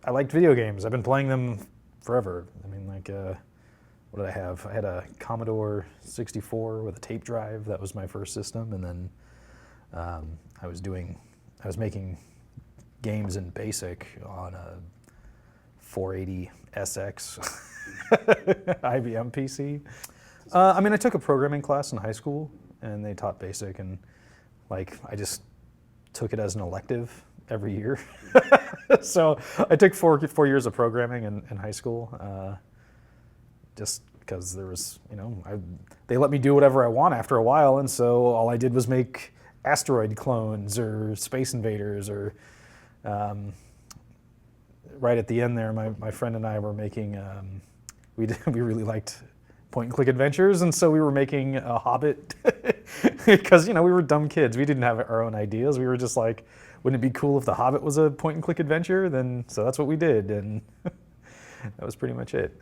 I liked video games. I've been playing them forever. I mean, like, what did I have? I had a Commodore 64 with a tape drive. That was my first system, and then I was making games in BASIC on a 480 SX IBM PC. I mean, I took a programming class in high school, and they taught BASIC, and like I just took it as an elective every year. So I took four years of programming in high school, just because there was, they let me do whatever I want after a while, and so all I did was make asteroid clones or Space Invaders, or right at the end there, my friend and I were making, we really liked point-and-click adventures, and so we were making a Hobbit because, we were dumb kids. We didn't have our own ideas. We were just like, wouldn't it be cool if the Hobbit was a point-and-click adventure? So that's what we did, and that was pretty much it.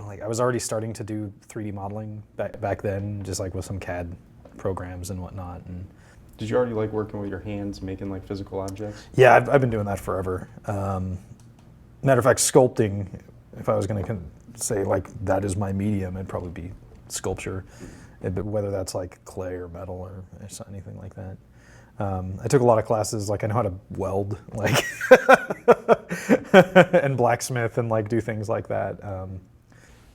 Like I was already starting to do 3D modeling back then, just like with some CAD programs and whatnot. And did you already like working with your hands, making like physical objects? yeah, I've been doing that forever. Matter of fact, sculpting, if I was going to say like that is my medium, it'd probably be sculpture, whether that's like clay or metal or anything like that. I took a lot of classes, like I know how to weld, like and blacksmith, and like do things like that.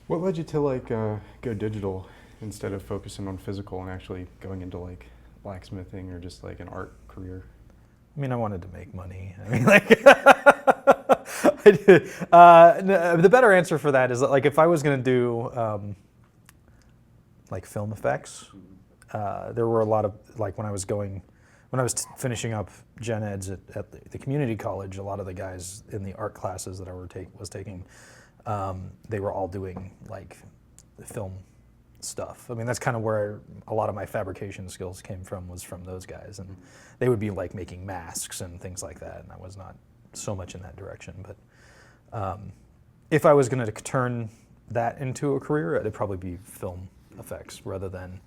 What led you to like go digital instead of focusing on physical and actually going into like blacksmithing or just like an art career? I mean, I wanted to make money. I mean, like, the better answer for that is that, like, if I was going to do like film effects, there were a lot of, like, when I was finishing up gen eds at the community college, a lot of the guys in the art classes that I was taking, they were all doing like film stuff. I mean, that's kind of where a lot of my fabrication skills came from, was from those guys, and they would be like making masks and things like that, and I was not so much in that direction. But if I was going to turn that into a career, it'd probably be film effects rather than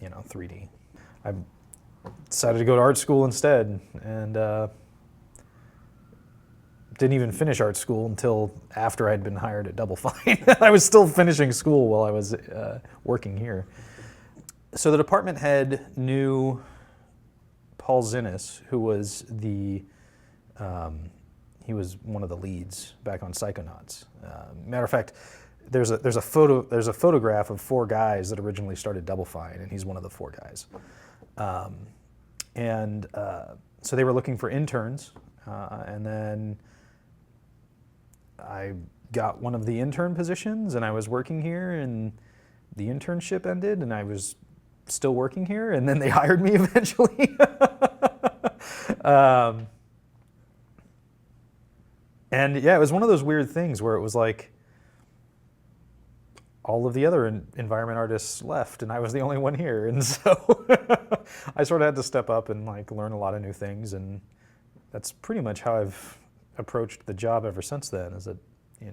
3D. I decided to go to art school instead, and didn't even finish art school until after I'd been hired at Double Fine. I was still finishing school while I was working here. So the department head knew Paul Zinnis, who was he was one of the leads back on Psychonauts. Matter of fact, there's a photograph of 4 guys that originally started Double Fine, and he's one of the 4 guys. So they were looking for interns, and then I got one of the intern positions, and I was working here, and the internship ended, and I was still working here, and then they hired me eventually. And yeah, it was one of those weird things where it was like all of the other environment artists left, and I was the only one here, and so I sort of had to step up and like learn a lot of new things, and that's pretty much how I've approached the job ever since then, is that, you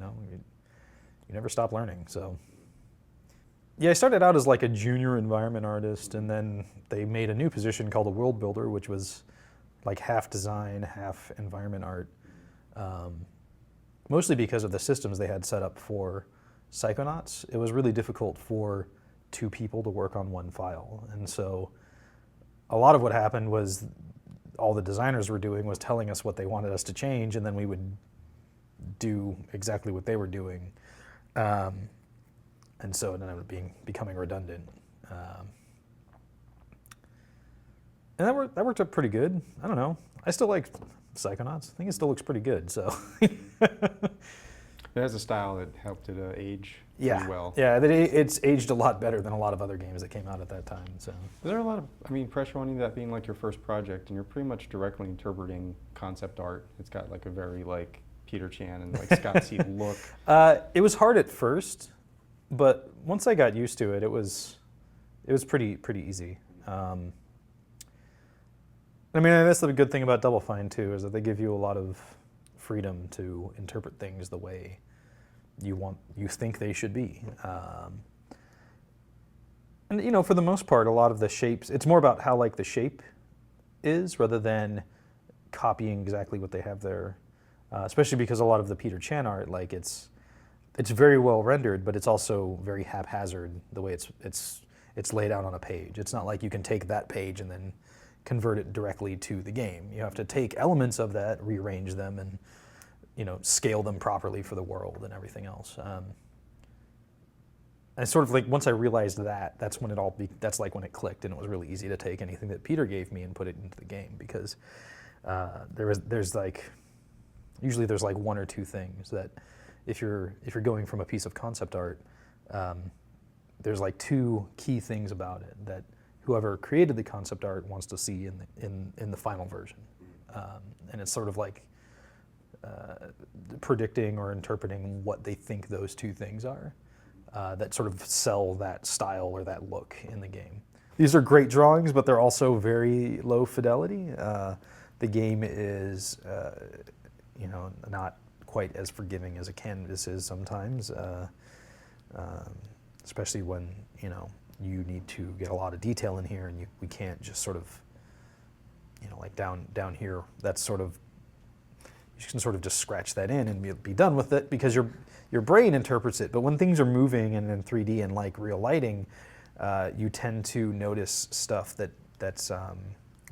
never stop learning. So yeah, I started out as like a junior environment artist, and then they made a new position called a world builder, which was like half design, half environment art, mostly because of the systems they had set up for Psychonauts. It was really difficult for 2 people to work on one file, and so a lot of what happened was all the designers were doing was telling us what they wanted us to change, and then we would do exactly what they were doing, and so it ended up becoming redundant. And that worked out pretty good. I don't know. I still like Psychonauts. I think it still looks pretty good. So It has a style that helped it age yeah, pretty well. yeah, it's aged a lot better than a lot of other games that came out at that time. So Is there a lot of, pressure on you, that being like your first project, and you're pretty much directly interpreting concept art? It's got like a very like Peter Chan and like Scott Seed look. It was hard at first, but once I got used to it, it was pretty easy. That's the good thing about Double Fine too, is that they give you a lot of freedom to interpret things the way you think they should be. And for the most part, a lot of the shapes, it's more about how like the shape is rather than copying exactly what they have there especially because a lot of the Peter Chan art, like it's very well rendered, but it's also very haphazard the way it's laid out on a page. It's not like you can take that page and then convert it directly to the game. You have to take elements of that, rearrange them, and scale them properly for the world and everything else. And sort of like once I realized that, that's when when it clicked, and it was really easy to take anything that Peter gave me and put it into the game, because there's like usually there's like one or two things that if you're going from a piece of concept art, there's like two key things about it that whoever created the concept art wants to see in the final version, and it's sort of like predicting or interpreting what they think those two things are. That sort of sell that style or that look in the game. These are great drawings, but they're also very low fidelity. The game is, not quite as forgiving as a canvas is sometimes, especially when you need to get a lot of detail in here, and we can't just sort of, like down here. That's sort of, you can sort of just scratch that in and be done with it, because your brain interprets it. But when things are moving and in 3D and like real lighting, you tend to notice stuff that's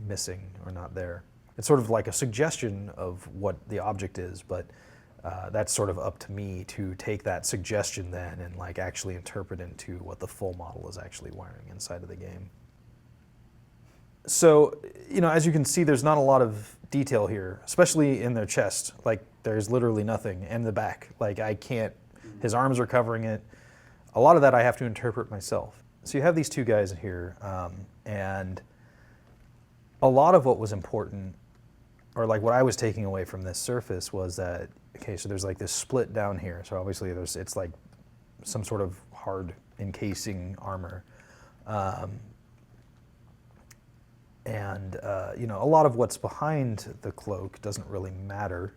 missing or not there. It's sort of like a suggestion of what the object is, but that's sort of up to me to take that suggestion then and like actually interpret into what the full model is actually wearing inside of the game. So, as you can see, there's not a lot of detail here, especially in their chest. Like, there's literally nothing, and the back. Like, I can't, his arms are covering it. A lot of that I have to interpret myself. So you have these two guys here, and a lot of what was important, or like what I was taking away from this surface, was that, okay, so there's like this split down here. So obviously it's like some sort of hard encasing armor. And a lot of what's behind the cloak doesn't really matter,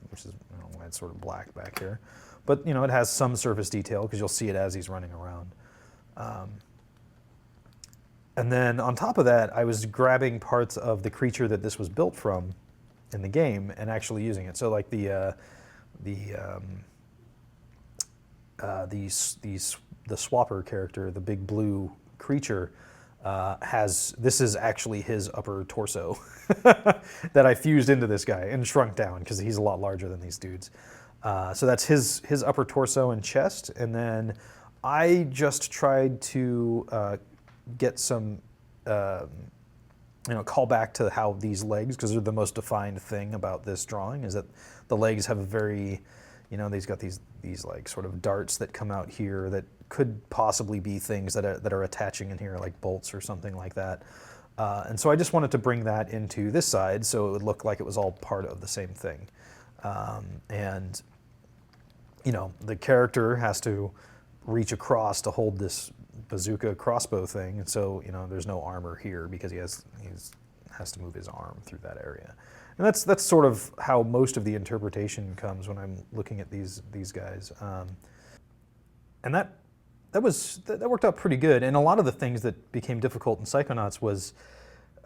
which is why it's sort of black back here. But it has some surface detail because you'll see it as he's running around. And then on top of that, I was grabbing parts of the creature that this was built from in the game and actually using it. So like the swapper character, the big blue creature. This is actually his upper torso that I fused into this guy and shrunk down because he's a lot larger than these dudes. So that's his upper torso and chest, and then I just tried to get some, call back to how these legs, because they're the most defined thing about this drawing, is that the legs have a very, they've got these like sort of darts that come out here that could possibly be things that are attaching in here, like bolts or something like that. And so I just wanted to bring that into this side so it would look like it was all part of the same thing. And the character has to reach across to hold this bazooka crossbow thing, and so there's no armor here because he has to move his arm through that area. And that's sort of how most of the interpretation comes when I'm looking at these guys. And that worked out pretty good. And a lot of the things that became difficult in Psychonauts was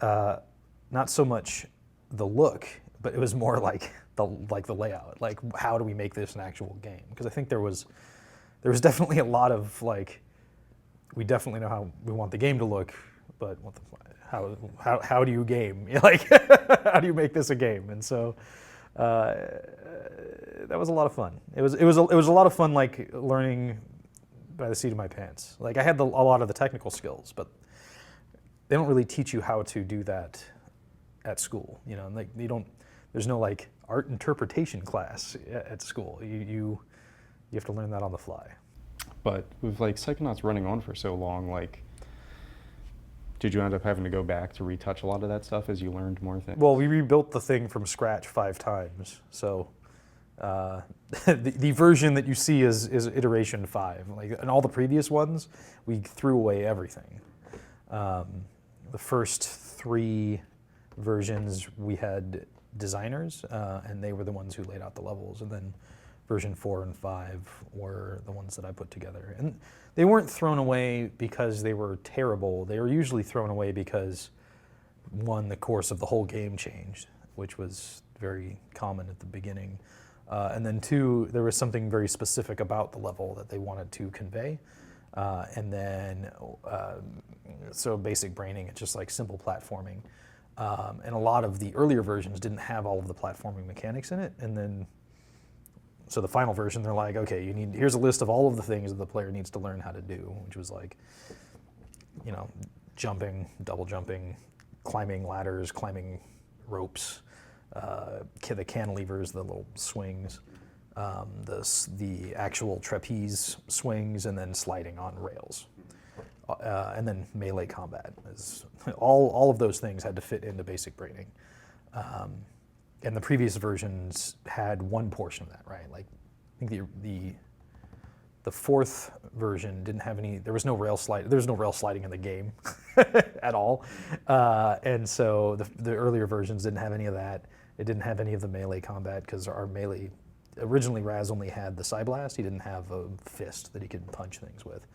not so much the look, but it was more like the layout. Like, how do we make this an actual game? Because I think there was definitely a lot of like, we definitely know how we want the game to look, but how do you game? Like, how do you make this a game? And so that was a lot of fun. It was a lot of fun, like learning by the seat of my pants. Like, I had a lot of the technical skills, but they don't really teach you how to do that at school. Like there's no like art interpretation class at school. You have to learn that on the fly. But with like Psychonauts running on for so long, like, did you end up having to go back to retouch a lot of that stuff as you learned more things? Well, we rebuilt the thing from scratch 5 times. So the version that you see is iteration 5. Like, in all the previous ones, we threw away everything. The first 3 versions we had designers, and they were the ones who laid out the levels. And then version 4 and 5 were the ones that I put together. And they weren't thrown away because they were terrible. They were usually thrown away because, one, the course of the whole game changed, which was very common at the beginning. And then 2, there was something very specific about the level that they wanted to convey. And then, so basic braining, it's just like simple platforming. And a lot of the earlier versions didn't have all of the platforming mechanics in it. And then, so the final version, they're like, okay, here's a list of all of the things that the player needs to learn how to do, which was like, you know, jumping, double jumping, climbing ladders, climbing ropes, the cantilevers, the little swings, the actual trapeze swings, and then sliding on rails. And then melee combat. All of those things had to fit into basic braining. And the previous versions had one portion of that, right? Like, I think the 4th version didn't have any. There was no rail sliding in the game at all. And so the earlier versions didn't have any of that. It didn't have any of the melee combat because our melee, originally Raz only had the Psyblast. He didn't have a fist that he could punch things with.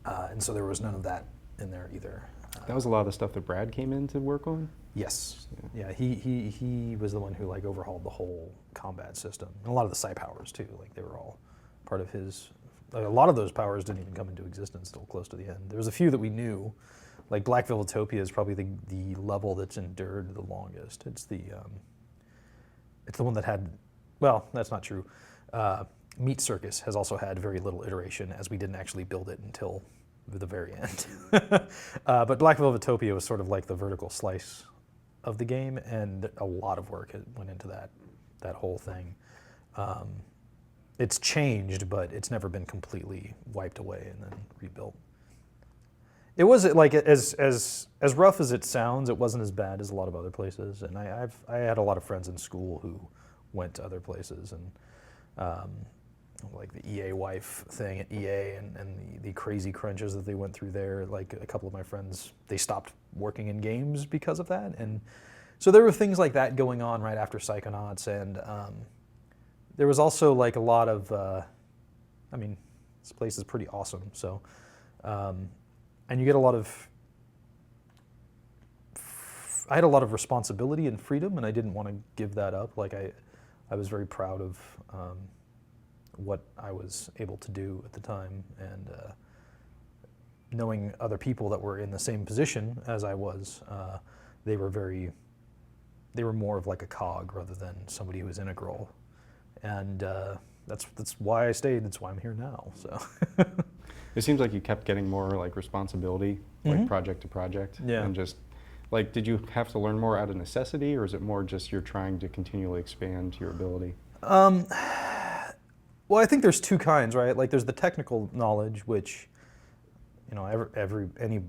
And so there was none of that in there either. That was a lot of the stuff that Brad came in to work on? Yes. Yeah, he was the one who like overhauled the whole combat system. And a lot of the Psy powers too, like they were all part of his. A lot of those powers didn't even come into existence till close to the end. There was a few that we knew, like Black Velvetopia is probably the level that's endured the longest. It's the one that had, well, that's not true. Meat Circus has also had very little iteration, as we didn't actually build it until the very end. But Black Velvetopia was sort of like the vertical slice of the game, and a lot of work went into that whole thing. It's changed, but it's never been completely wiped away and then rebuilt. It was like as rough as it sounds. It wasn't as bad as a lot of other places, and I had a lot of friends in school who went to other places, and like the EA wife thing at EA and the crazy crunches that they went through there. Like a couple of my friends, they stopped working in games because of that, and so there were things like that going on right after Psychonauts, and there was also like a lot of, I mean, this place is pretty awesome. So, and you get a lot of. I had a lot of responsibility and freedom, and I didn't want to give that up. Like I was very proud of what I was able to do at the time, and knowing other people that were in the same position as I was, they were more of like a cog rather than somebody who was integral, and that's why I stayed. That's why I'm here now. So it seems like you kept getting more like responsibility, like project to project, and just like, did you have to learn more out of necessity, or is it more just you're trying to continually expand your ability? Well, I think there's two kinds, right? Like there's the technical knowledge, which, you know, any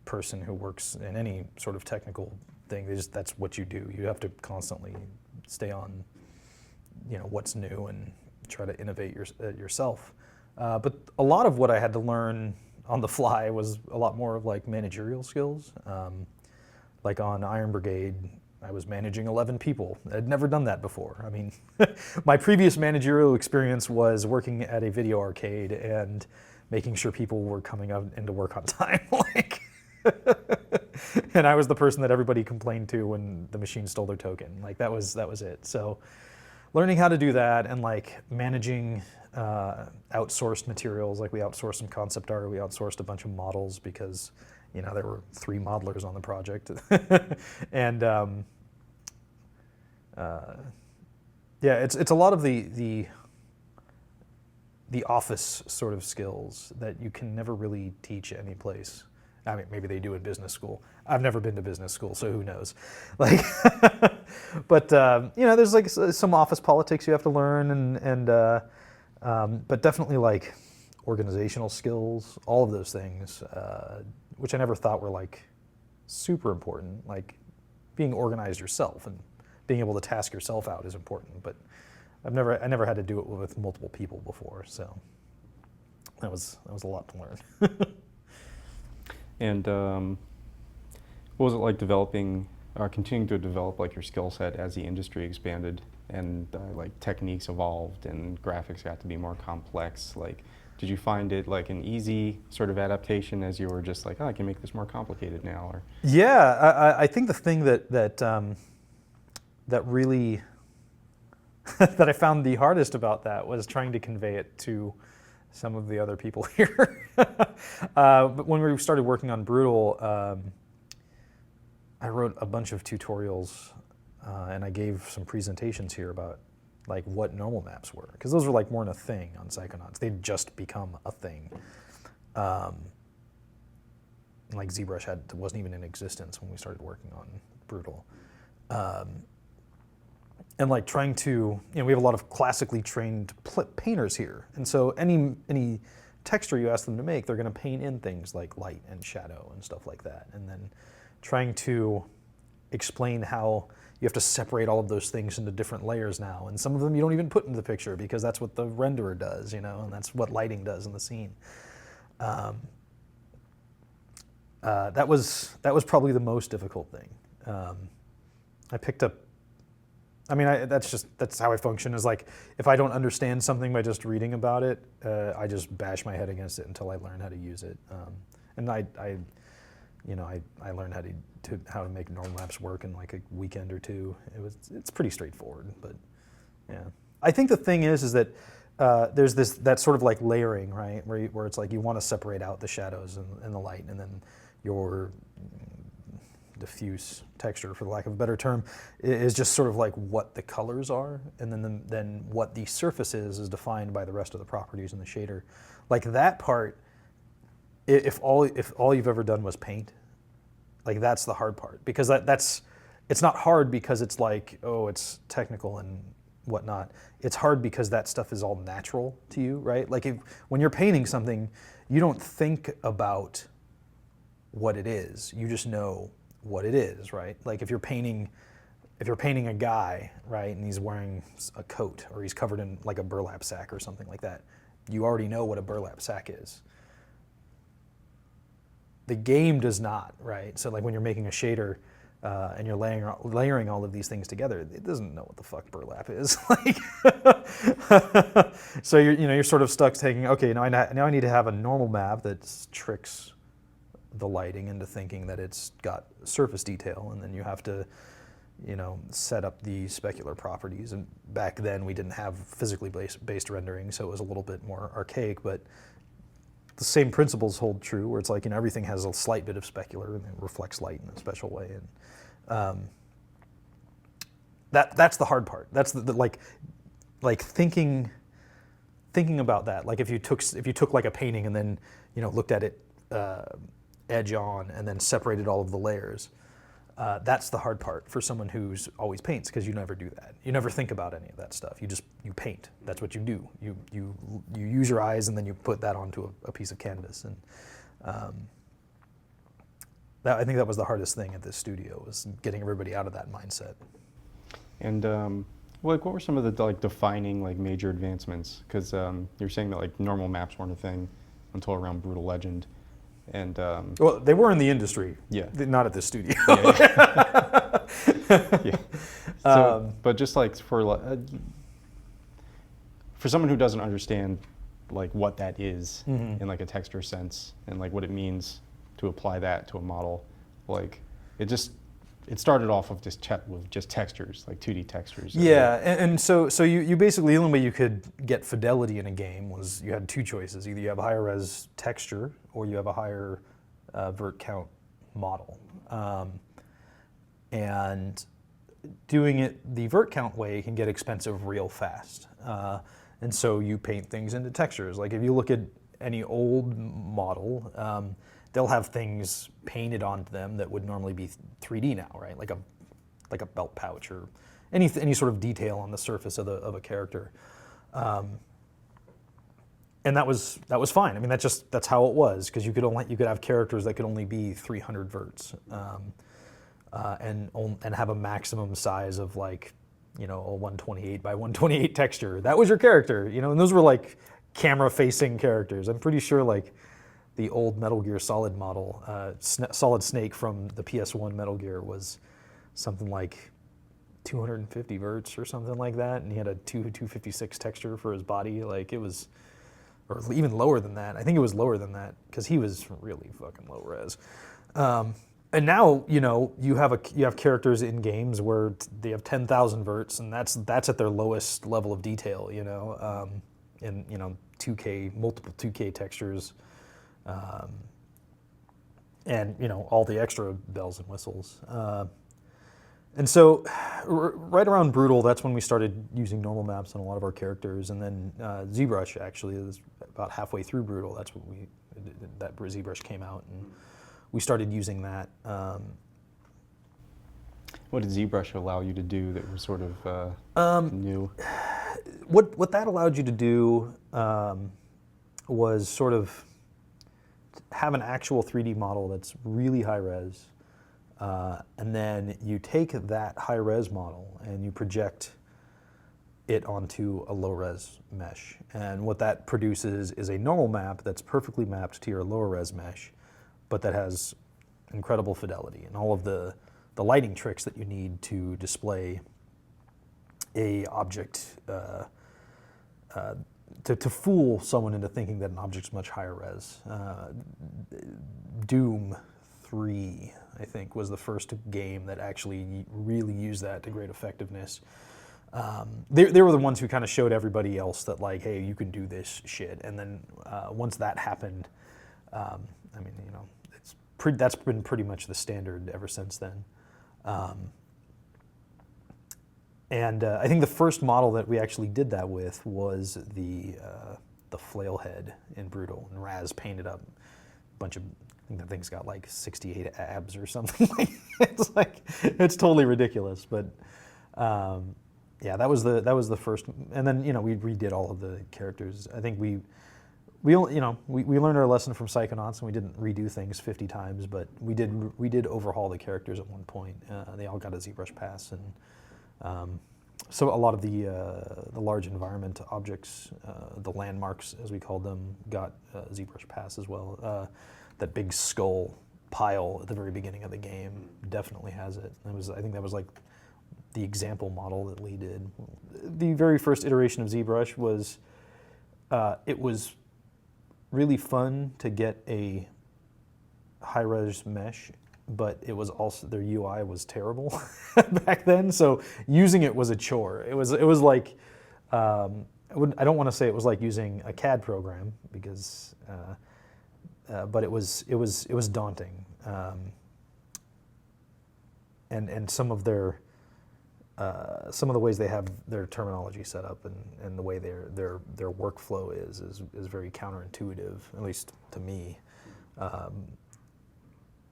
person who works in any sort of technical thing, that's what you do. You have to constantly stay on, you know, what's new and try to innovate yourself. But a lot of what I had to learn on the fly was a lot more of like managerial skills. Like on Iron Brigade, I was managing 11 people. I'd never done that before. I mean, my previous managerial experience was working at a video arcade and making sure people were coming out into work on time. Like, and I was the person that everybody complained to when the machine stole their token. Like that was it. So learning how to do that and like managing outsourced materials, like we outsourced some concept art, we outsourced a bunch of models because, you know, there were 3 modelers on the project. And yeah, it's a lot of the office sort of skills that you can never really teach any place. I mean, maybe they do in business school. I've never been to business school, so who knows? Like, but you know, there's like some office politics you have to learn, but definitely like organizational skills, all of those things, which I never thought were like super important. Like being organized yourself and being able to task yourself out is important, but I never had to do it with multiple people before, so that was a lot to learn. And what was it like continuing to develop like your skill set as the industry expanded and like techniques evolved and graphics got to be more complex? Like, Did you find it like an easy sort of adaptation as you were just like, oh, I can make this more complicated now? Or Yeah, I think the thing that really that I found the hardest about that was trying to convey it to some of the other people here. But when we started working on Brutal, I wrote a bunch of tutorials and I gave some presentations here about like what normal maps were, because those were like weren't a thing on Psychonauts. They'd just become a thing. Like ZBrush wasn't even in existence when we started working on Brutal. And like trying to, we have a lot of classically trained painters here. And so any texture you ask them to make, they're gonna paint in things like light and shadow and stuff like that. And then trying to explain how you have to separate all of those things into different layers now. And some of them you don't even put into the picture because that's what the renderer does, and that's what lighting does in the scene. That was probably the most difficult thing. I picked up, that's how I function, is like, if I don't understand something by just reading about it, I just bash my head against it until I learn how to use it. And I learned how to make normal maps work in like a weekend or two. It's pretty straightforward, but yeah. I think the thing is that there's that sort of like layering, right, where it's like you want to separate out the shadows and the light, and then your diffuse texture, for the lack of a better term, is just sort of like what the colors are, and then what the surface is defined by the rest of the properties in the shader. Like that part, if all you've ever done was paint, like that's the hard part, because it's not hard because it's like, oh, it's technical and whatnot. It's hard because that stuff is all natural to you, right? Like when you're painting something, you don't think about what it is. You just know what it is, right? Like if you're painting a guy, right, and he's wearing a coat or he's covered in like a burlap sack or something like that, you already know what a burlap sack is. The game does not, right? So like when you're making a shader and you're layering all of these things together, it doesn't know what the fuck burlap is. Like, so you're sort of stuck taking, okay, now I need to have a normal map that tricks the lighting into thinking that it's got surface detail, and then you have to, set up the specular properties. And back then we didn't have physically based rendering, so it was a little bit more archaic, but the same principles hold true, where it's like, everything has a slight bit of specular and it reflects light in a special way. And that's the hard part. That's the like thinking about that. Like if you took like a painting and then looked at it edge on and then separated all of the layers. That's the hard part for someone who's always paints, because you never do that. You never think about any of that stuff. You paint. That's what you do. You use your eyes and then you put that onto a piece of canvas. And I think that was the hardest thing at this studio, was getting everybody out of that mindset. And what were some of the defining major advancements? Because you're saying that normal maps weren't a thing until around Brutal Legend. And well, they were in the industry, yeah, not at this studio. Yeah. Yeah. So, but just for someone who doesn't understand what that is in a texture sense, and what it means to apply that to a model, it started off of just textures, 2D textures. Yeah, and so you basically, the only way you could get fidelity in a game was you had two choices. Either you have a higher res texture or you have a higher vert count model. And doing it the vert count way can get expensive real fast. And so you paint things into textures. Like if you look at any old model, they'll have things painted onto them that would normally be 3D now, right? Like a belt pouch or any sort of detail on the surface of a character, and that was fine. I mean, that's how it was, because you could have characters that could only be 300 verts, and have a maximum size of a 128 by 128 texture. That was your character, and those were camera facing characters. I'm pretty sure the old Metal Gear Solid model, Solid Snake from the PS1 Metal Gear, was something like 250 verts or something like that, and he had a 256 texture for his body. It was or even lower than that. I think it was lower than that because he was really fucking low res. And now, you know, you have characters in games where they have 10,000 verts, and that's at their lowest level of detail, you know, in, you know, 2K, multiple 2K textures, and, you know, all the extra bells and whistles. And so right around Brutal, that's when we started using normal maps on a lot of our characters, and then ZBrush actually is about halfway through Brutal. That's when that ZBrush came out, and we started using that. What did ZBrush allow you to do that was sort of new? What that allowed you to do was sort of have an actual 3D model that's really high res, and then you take that high res model and you project it onto a low res mesh. And what that produces is a normal map that's perfectly mapped to your lower res mesh, but that has incredible fidelity and all of the lighting tricks that you need to display a object, to fool someone into thinking that an object's much higher res. Doom 3, I think, was the first game that actually really used that to great effectiveness. They were the ones who kind of showed everybody else that, like, hey, you can do this shit. And then once that happened, I mean, you know, that's been pretty much the standard ever since then. And I think the first model that we actually did that with was the flail head in Brutal, and Raz painted up a bunch of, I think that thing's got like 68 abs or something. It's totally ridiculous. But yeah, that was the first, and then, you know, we redid all of the characters. I think we learned our lesson from Psychonauts, and we didn't redo things 50 times, but we did overhaul the characters at one point. They all got a ZBrush pass, and so a lot of the large environment objects, the landmarks as we called them, got ZBrush pass as well. That big skull pile at the very beginning of the game definitely has it. I think that was like the example model that Lee did. The very first iteration of ZBrush was, it was really fun to get a high-res mesh, but it was also, their UI was terrible back then, so using it was a chore. It was like, I don't want to say it was like using a CAD program, because, but it was daunting. And some of the ways they have their terminology set up, and the way their workflow is very counterintuitive, at least to me.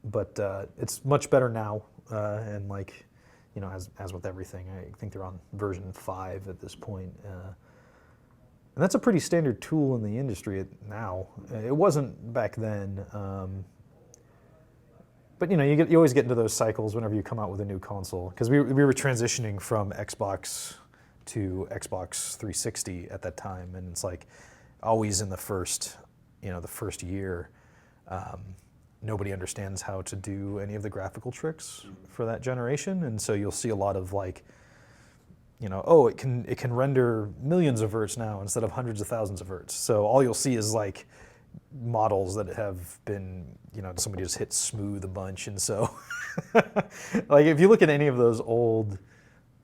But it's much better now, and, like, you know, as with everything, I think they're on version 5 at this point. And that's a pretty standard tool in the industry now. It wasn't back then. But, you know, you always get into those cycles whenever you come out with a new console, because we were transitioning from Xbox to Xbox 360 at that time, and it's like always in the first year, nobody understands how to do any of the graphical tricks for that generation, and so you'll see a lot of, like, you know, oh, it can render millions of verts now instead of hundreds of thousands of verts. So all you'll see is, like, models that have been, you know, somebody just hit smooth a bunch, and so like, if you look at any of those old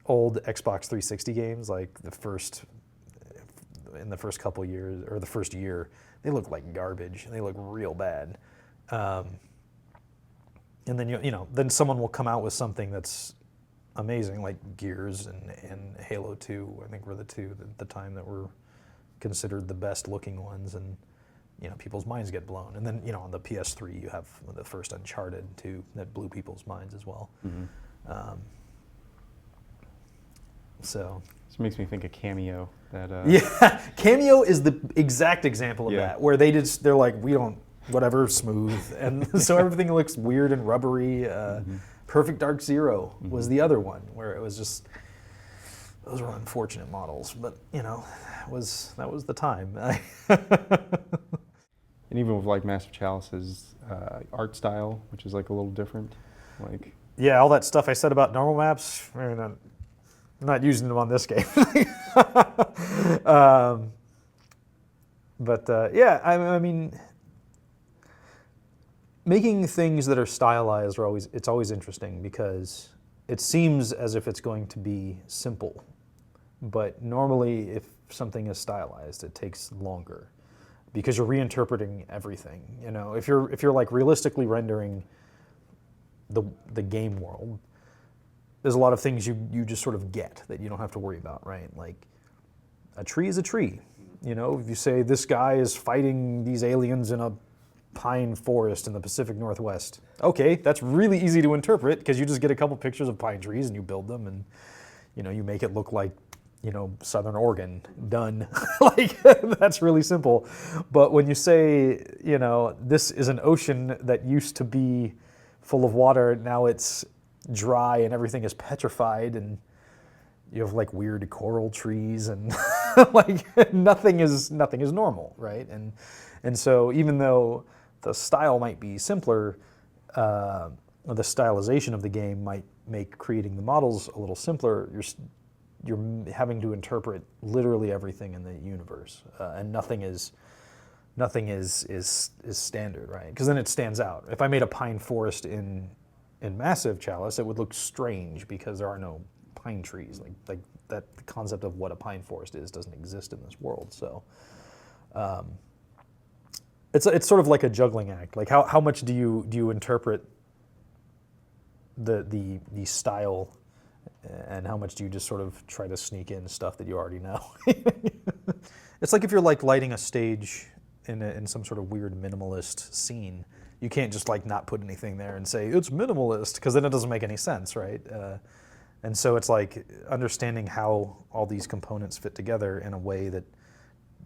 Xbox 360 games, like in the first couple years, or the first year, they look like garbage. They look real bad. And then you know, then someone will come out with something that's amazing, like Gears and Halo 2. I think were the two at the time that were considered the best looking ones, and, you know, people's minds get blown. And then, you know, on the PS3, you have the first Uncharted 2 that blew people's minds as well. Mm-hmm. So this makes me think of Cameo. Yeah, Cameo is the exact example of that, where they're like, we don't, whatever, smooth, and so everything looks weird and rubbery. Perfect Dark Zero was the other one, where it was just, those were unfortunate models, but, you know, that was the time. And even with, like, Massive Chalice's art style, which is, like, a little different, like, yeah, all that stuff I said about normal maps, I'm not using them on this game. But yeah, I mean, making things that are stylized it's always interesting because it seems as if it's going to be simple, but normally if something is stylized, it takes longer because you're reinterpreting everything. You know, if you're like realistically rendering the game world, there's a lot of things you just sort of get that you don't have to worry about, right? Like a tree is a tree. You know, if you say this guy is fighting these aliens in a pine forest in the Pacific Northwest. Okay, that's really easy to interpret because you just get a couple pictures of pine trees and you build them and, you know, you make it look like, you know, Southern Oregon, done. Like, that's really simple. But when you say, you know, this is an ocean that used to be full of water, now it's dry and everything is petrified and you have like weird coral trees and like nothing is normal, right? And so even though the style might be simpler, the stylization of the game might make creating the models a little simpler. You're having to interpret literally everything in the universe, and nothing is standard, right? Because then it stands out. If I made a pine forest in Massive Chalice, it would look strange because there are no pine trees. Like that, the concept of what a pine forest is doesn't exist in this world. So. It's sort of like a juggling act. Like how much do you interpret the style, and how much do you just sort of try to sneak in stuff that you already know? It's like if you're like lighting a stage in some sort of weird minimalist scene, you can't just like not put anything there and say it's minimalist because then it doesn't make any sense, right? And so it's like understanding how all these components fit together in a way that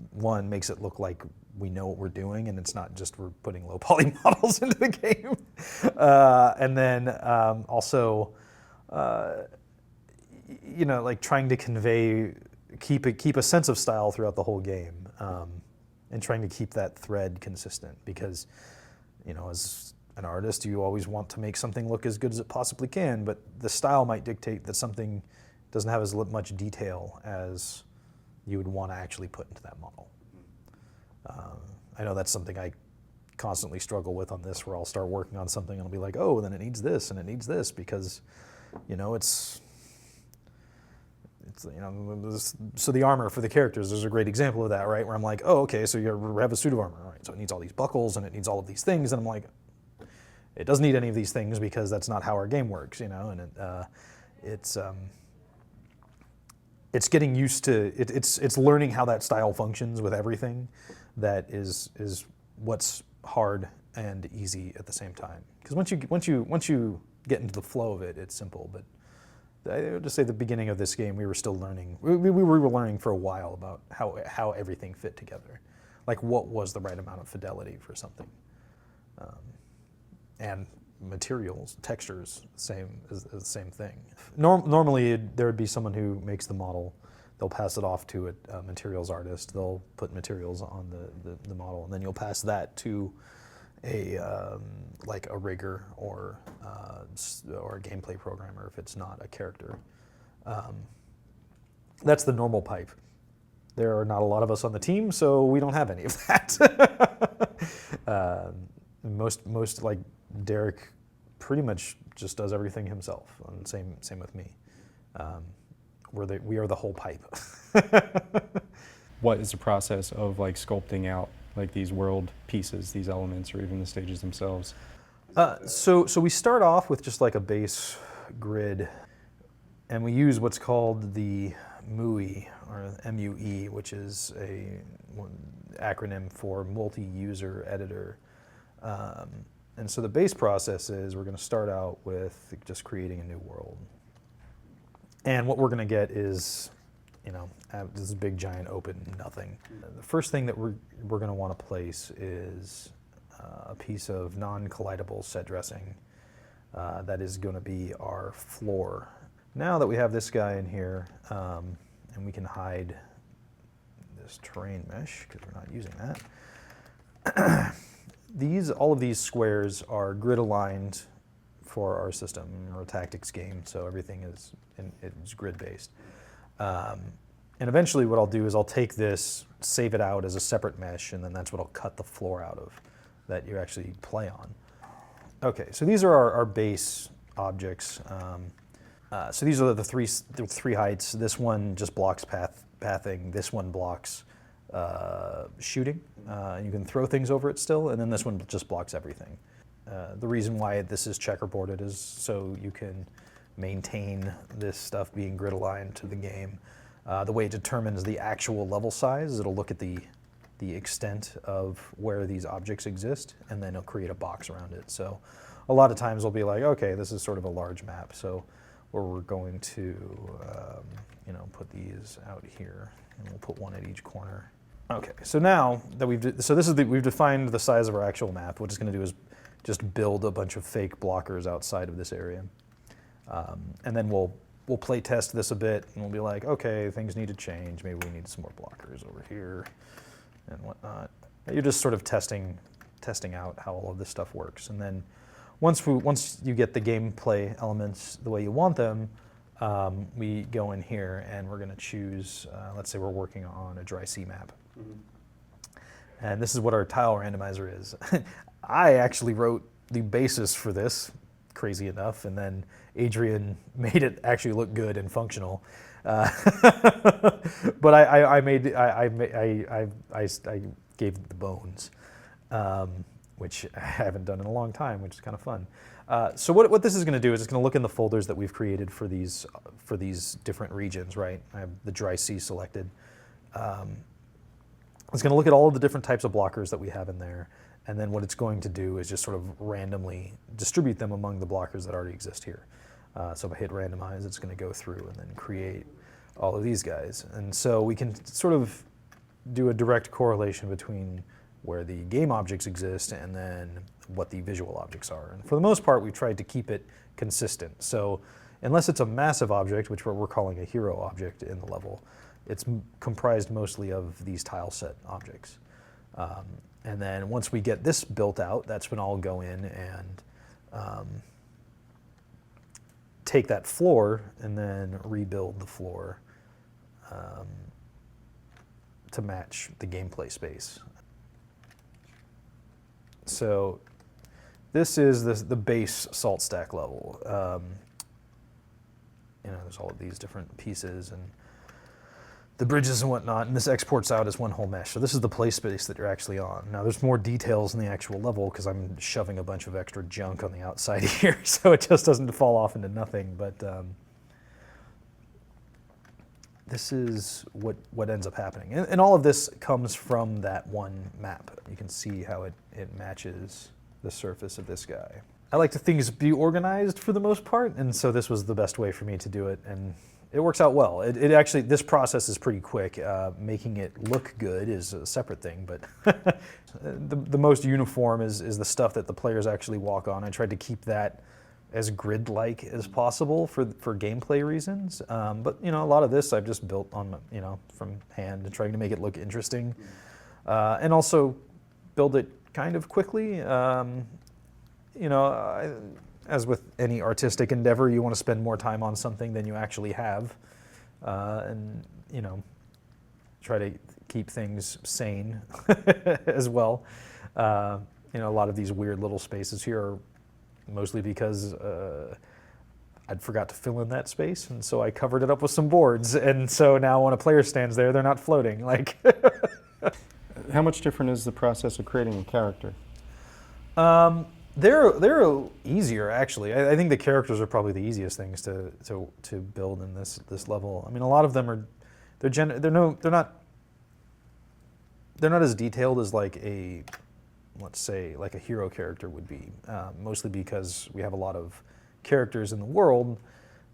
one makes it look like we know what we're doing and it's not just we're putting low poly models into the game. And then also, you know, like trying to keep a sense of style throughout the whole game, and trying to keep that thread consistent because, you know, as an artist, you always want to make something look as good as it possibly can, but the style might dictate that something doesn't have as much detail as you would want to actually put into that model. I know that's something I constantly struggle with on this, where I'll start working on something and I'll be like, oh, then it needs this and it needs this because, you know, it's you know, so the armor for the characters is a great example of that, right? Where I'm like, oh, okay, so you have a suit of armor, right? So it needs all these buckles and it needs all of these things, and I'm like, it doesn't need any of these things because that's not how our game works, you know, and it's getting used to it's learning how that style functions with everything. That is what's hard and easy at the same time. Because once you get into the flow of it, it's simple. But I would just say the beginning of this game, we were still learning. We were learning for a while about how everything fit together, like what was the right amount of fidelity for something, and materials, textures, the same thing. Normally, there would be someone who makes the model. They'll pass it off to a materials artist. They'll put materials on the model, and then you'll pass that to like a rigger or a gameplay programmer if it's not a character. That's the normal pipe. There are not a lot of us on the team, so we don't have any of that. Most like Derek pretty much just does everything himself. And same with me. We are the whole pipe. What is the process of like sculpting out like these world pieces, these elements, or even the stages themselves? So we start off with just like a base grid, and we use what's called the MUI, or MUE, which is a acronym for multi-user editor. And so the base process is we're going to start out with just creating a new world. And what we're going to get is, you know, this big giant open nothing. The first thing that we're going to want to place is a piece of non-collidable set dressing that is going to be our floor. Now that we have this guy in here, and we can hide this terrain mesh because we're not using that. All of these squares are grid aligned for our system. We're a tactics game, so everything is grid based. And eventually what I'll do is I'll take this, save it out as a separate mesh, and then that's what I'll cut the floor out of that you actually play on. Okay, so these are our base objects. So these are the three heights. This one just blocks pathing. This one blocks shooting. You can throw things over it still, and then this one just blocks everything. The reason why this is checkerboarded is so you can maintain this stuff being grid aligned to the game. The way it determines the actual level size, it'll look at the extent of where these objects exist, and then it'll create a box around it. So a lot of times we'll be like, okay, this is sort of a large map, so where we're going to put these out here, and we'll put one at each corner. Okay, so now that we've defined the size of our actual map, what it's going to do is just build a bunch of fake blockers outside of this area, and then we'll play test this a bit, and we'll be like, okay, things need to change. Maybe we need some more blockers over here and whatnot. You're just sort of testing out how all of this stuff works, and then once you get the gameplay elements the way you want them, we go in here and we're going to choose. Let's say we're working on a dry sea map, and this is what our tile randomizer is. I actually wrote the basis for this, crazy enough, and then Adrian made it actually look good and functional. But I gave it the bones, which I haven't done in a long time, which is kind of fun. So what this is going to do is it's going to look in the folders that we've created for these different regions, right? I have the dry sea selected. It's going to look at all of the different types of blockers that we have in there, and then what it's going to do is just sort of randomly distribute them among the blockers that already exist here. So if I hit randomize, it's going to go through and then create all of these guys. And so we can sort of do a direct correlation between where the game objects exist and then what the visual objects are. And for the most part, we've tried to keep it consistent. So unless it's a massive object, which we're calling a hero object in the level, it's comprised mostly of these tile set objects. And then once we get this built out, that's when I'll go in and take that floor and then rebuild the floor to match the gameplay space. So this is the base salt stack level. There's all of these different pieces and the bridges and whatnot, and this exports out as one whole mesh. So this is the play space that you're actually on. Now there's more details in the actual level because I'm shoving a bunch of extra junk on the outside here, so it just doesn't fall off into nothing. But this is what ends up happening. And all of this comes from that one map. You can see how it matches the surface of this guy. I like to things be organized for the most part, and so this was the best way for me to do it, and it works out well. It actually, this process is pretty quick. Making it look good is a separate thing, but the most uniform is the stuff that the players actually walk on. I tried to keep that as grid-like as possible for gameplay reasons. But a lot of this I've just built on from hand and trying to make it look interesting, and also build it kind of quickly. As with any artistic endeavor, you want to spend more time on something than you actually have, and try to keep things sane as well. A lot of these weird little spaces here are mostly because I'd forgot to fill in that space, and so I covered it up with some boards, and so now when a player stands there, they're not floating. Like, how much different is the process of creating a character? They're easier, actually. I think the characters are probably the easiest things to build in this level. I mean, a lot of them are they're not as detailed as like let's say like a hero character would be. Mostly because we have a lot of characters in the world,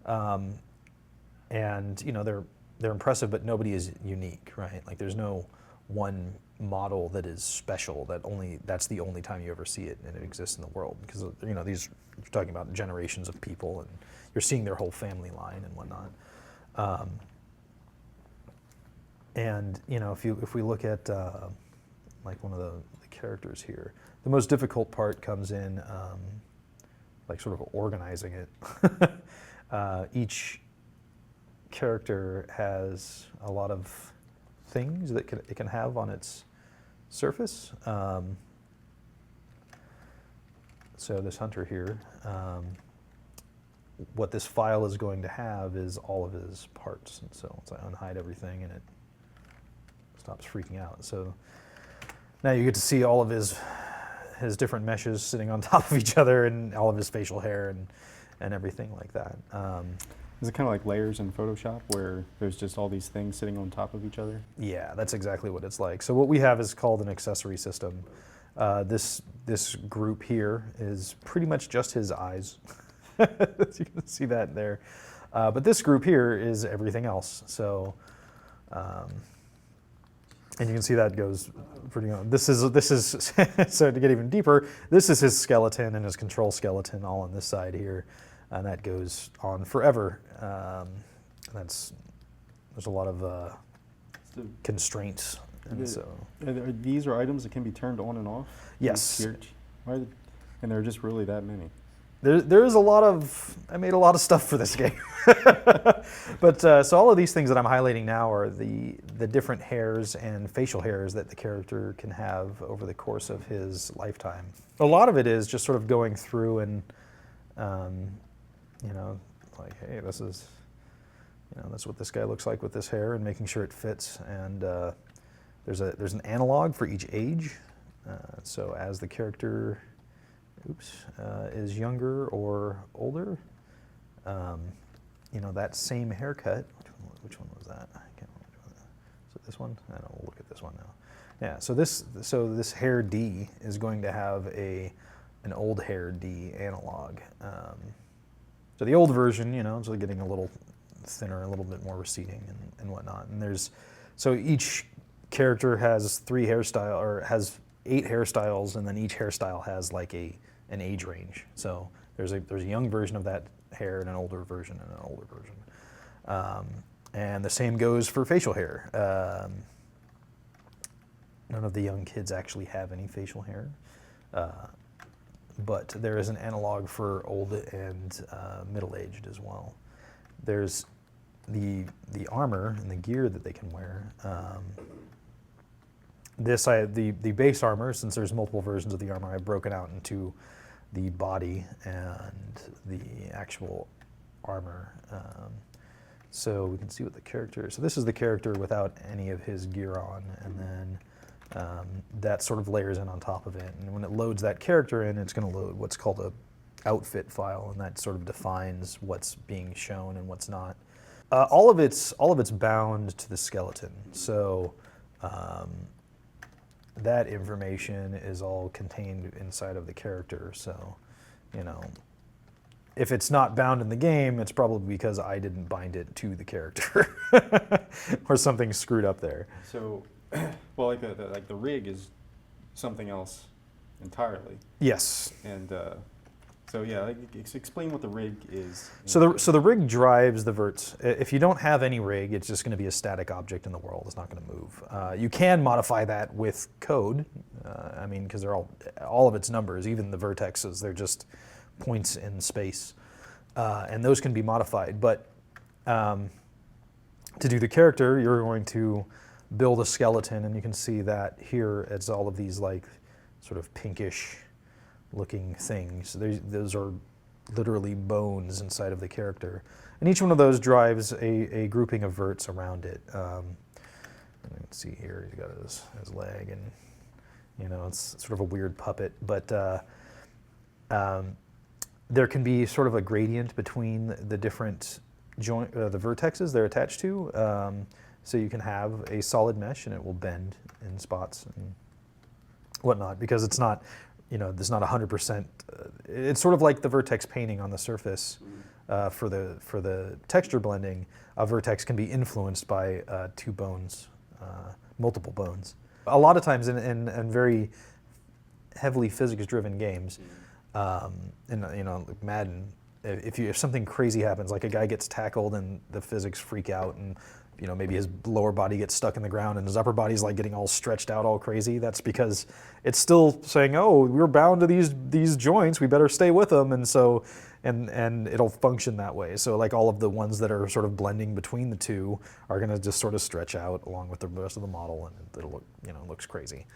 and they're impressive, but nobody is unique, right? Like there's no one model that is special that's the only time you ever see it and it exists in the world, because these, you're talking about generations of people and you're seeing their whole family line and whatnot, and if we look at like one of the characters here, the most difficult part comes in like sort of organizing it. Each character has a lot of things that it can have on its surface. So this hunter here, what this file is going to have is all of his parts. And so once I unhide everything and it stops freaking out. So now you get to see all of his different meshes sitting on top of each other and all of his facial hair and everything like that. Is it kind of like layers in Photoshop where there's just all these things sitting on top of each other? Yeah, that's exactly what it's like. So what we have is called an accessory system. This group here is pretty much just his eyes. You can see that there. But this group here is everything else. So, and you can see that goes pretty on. This is so to get even deeper, this is his skeleton and his control skeleton all on this side here. And that goes on forever. There's a lot of constraints. And so these are items that can be turned on and off? Yes. And there are just really that many? There is a lot of, I made a lot of stuff for this game. But so all of these things that I'm highlighting now are the different hairs and facial hairs that the character can have over the course of his lifetime. A lot of it is just sort of going through and, like, hey, this is, that's what this guy looks like with this hair, and making sure it fits. And there's an analog for each age. So as the character is younger or older, that same haircut, which one was that? I can't remember. So this one? I don't know, we'll look at this one now. Yeah, so this hair D is going to have an old hair D analog. So the old version, it's getting a little thinner, a little bit more receding and whatnot. And so each character has 8 hairstyles, and then each hairstyle has like an age range. So there's a young version of that hair and an older version and an older version. And the same goes for facial hair. None of the young kids actually have any facial hair, but there is an analog for old and middle-aged as well. There's the armor and the gear that they can wear. The base armor, since there's multiple versions of the armor, I've broken out into the body and the actual armor. So we can see what the character is. So this is the character without any of his gear on, and then that sort of layers in on top of it. And when it loads that character in, it's going to load what's called a outfit file, and that sort of defines what's being shown and what's not. All of it's bound to the skeleton. So that information is all contained inside of the character. So, if it's not bound in the game, it's probably because I didn't bind it to the character, or something screwed up there. So, well, like the rig is something else entirely. Yes. And so yeah, explain what the rig is. So the rig drives the verts. If you don't have any rig, it's just going to be a static object in the world. It's not going to move. You can modify that with code. Because they're all of its numbers, even the vertexes, they're just points in space, and those can be modified. But to do the character, you're going to build a skeleton, and you can see that here it's all of these like sort of pinkish looking things. Those are literally bones inside of the character, and each one of those drives a grouping of verts around it. You can see here he's got his leg, and it's sort of a weird puppet, but there can be sort of a gradient between the different the vertexes they're attached to. So you can have a solid mesh, and it will bend in spots and whatnot, because it's not, there's not 100%. It's sort of like the vertex painting on the surface. For the texture blending, a vertex can be influenced by two bones, multiple bones. A lot of times in very heavily physics-driven games, like Madden, if something crazy happens, like a guy gets tackled and the physics freak out, and maybe his lower body gets stuck in the ground and his upper body's like getting all stretched out all crazy, that's because it's still saying, oh, we're bound to these joints, we better stay with them, and so and it'll function that way. So like all of the ones that are sort of blending between the two are going to just sort of stretch out along with the rest of the model, and it'll look, looks crazy.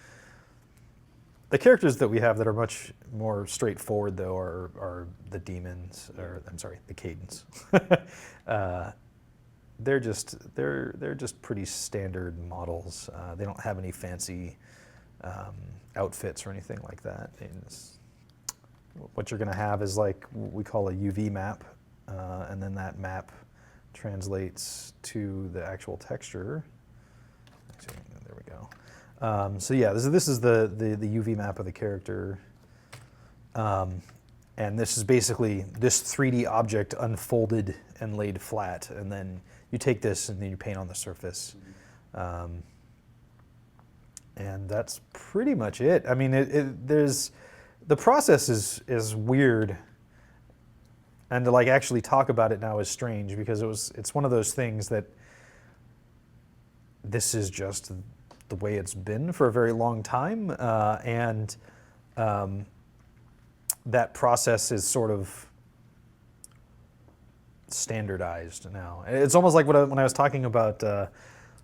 The characters that we have that are much more straightforward, though, are the demons, or I'm sorry, the cadence. They're just pretty standard models. They don't have any fancy outfits or anything like that. What you're going to have is like what we call a UV map, and then that map translates to the actual texture. Actually, there we go. So yeah, this is the UV map of the character, and this is basically this 3D object unfolded and laid flat, and then you take this and then you paint on the surface, and that's pretty much it. I mean, the process is weird, and to like actually talk about it now is strange, because it's one of those things that this is just the way it's been for a very long time, and that process is sort of standardized now. It's almost like when I was talking about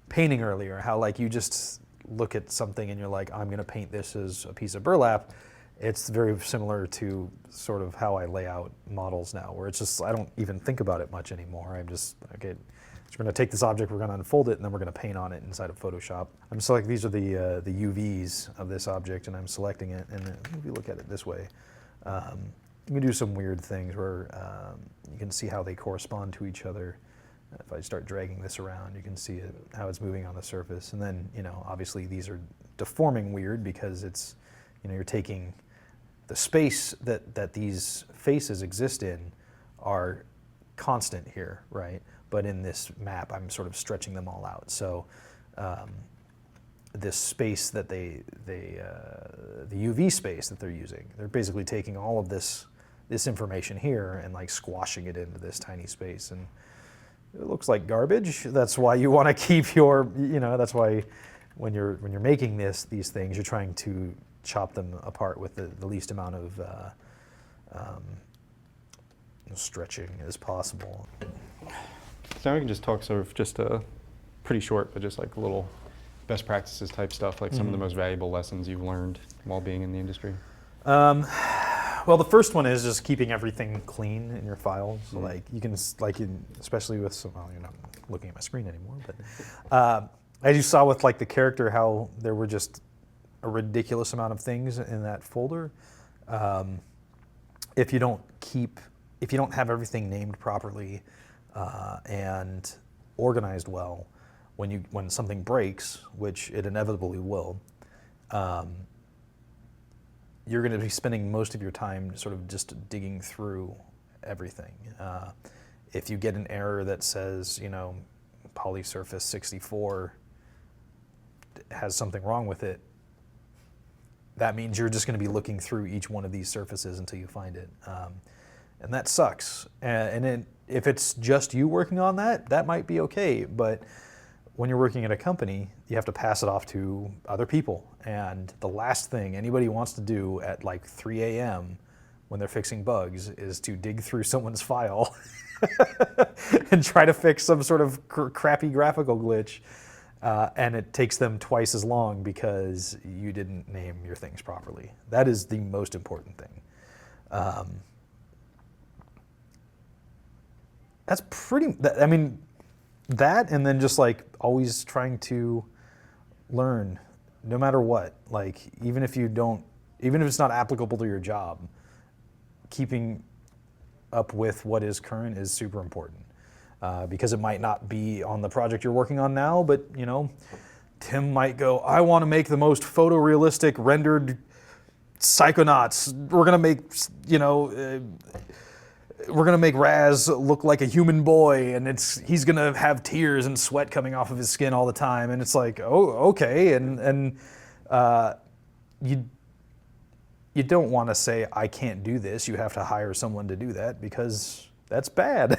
painting earlier, how like you just look at something and you're like, I'm going to paint this as a piece of burlap. It's very similar to sort of how I lay out models now, where it's just, I don't even think about it much anymore. I'm just, okay, so we're going to take this object, we're going to unfold it, and then we're going to paint on it inside of Photoshop. I'm selecting, these are the UVs of this object, and I'm selecting it, and if you look at it this way, you can do some weird things where you can see how they correspond to each other. If I start dragging this around, you can see how it's moving on the surface. And then, obviously these are deforming weird, because it's, you're taking the space that these faces exist in are constant here, right? But in this map, I'm sort of stretching them all out. So this space that the UV space that they're using, they're basically taking all of this information here and like squashing it into this tiny space, and it looks like garbage. That's why you want to keep your, that's why when you're making these things, you're trying to chop them apart with the least amount of stretching as possible. So now we can just talk sort of just pretty short, but just like a little best practices type stuff, like some of the most valuable lessons you've learned while being in the industry. Well, the first one is just keeping everything clean in your files. So like you can, especially with some, well, you're not looking at my screen anymore, but as you saw with like the character, how there were just a ridiculous amount of things in that folder. If you don't have everything named properly and organized well, when something breaks, which it inevitably will, you're going to be spending most of your time sort of just digging through everything. If you get an error that says, polysurface 64 has something wrong with it, that means you're just going to be looking through each one of these surfaces until you find it. And that sucks. And if it's just you working on that, that might be okay. But when you're working at a company, you have to pass it off to other people. And the last thing anybody wants to do at like 3 a.m. when they're fixing bugs is to dig through someone's file and try to fix some sort of crappy graphical glitch. And it takes them twice as long because you didn't name your things properly. That is the most important thing. That's pretty, I mean, that, and then just like always trying to learn no matter what, like even if it's not applicable to your job, keeping up with what is current is super important. Because it might not be on the project you're working on now, but Tim might go, I want to make the most photorealistic rendered Psychonauts. We're gonna make, we're gonna make Raz look like a human boy, and he's gonna have tears and sweat coming off of his skin all the time, and it's like, oh, okay, and you don't want to say, I can't do this. You have to hire someone to do that, because that's bad.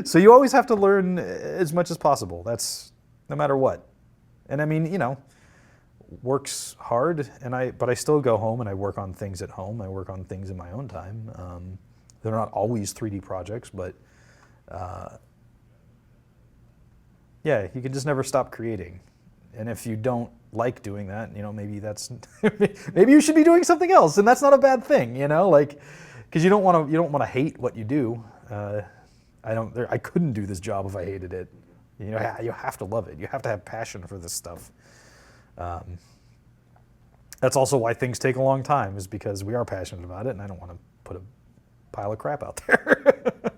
So you always have to learn as much as possible. That's no matter what. And I mean, work's hard, but I still go home and I work on things at home. I work on things in my own time. They're not always 3D projects, but yeah, you can just never stop creating. And if you don't like doing that, maybe that's maybe you should be doing something else, and that's not a bad thing, like, because you don't want to hate what you do. I couldn't do this job if I hated it. You have to love it. You have to have passion for this stuff. That's also why things take a long time, is because we are passionate about it, and I don't want to put a pile of crap out there.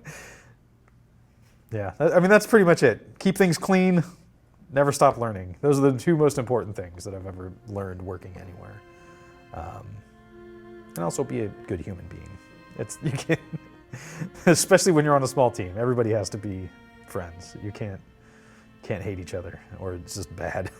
Yeah, I mean, that's pretty much it. Keep things clean. Never stop learning. Those are the two most important things that I've ever learned working anywhere. And also be a good human being. You can't, especially when you're on a small team. Everybody has to be friends. You can't hate each other, or it's just bad.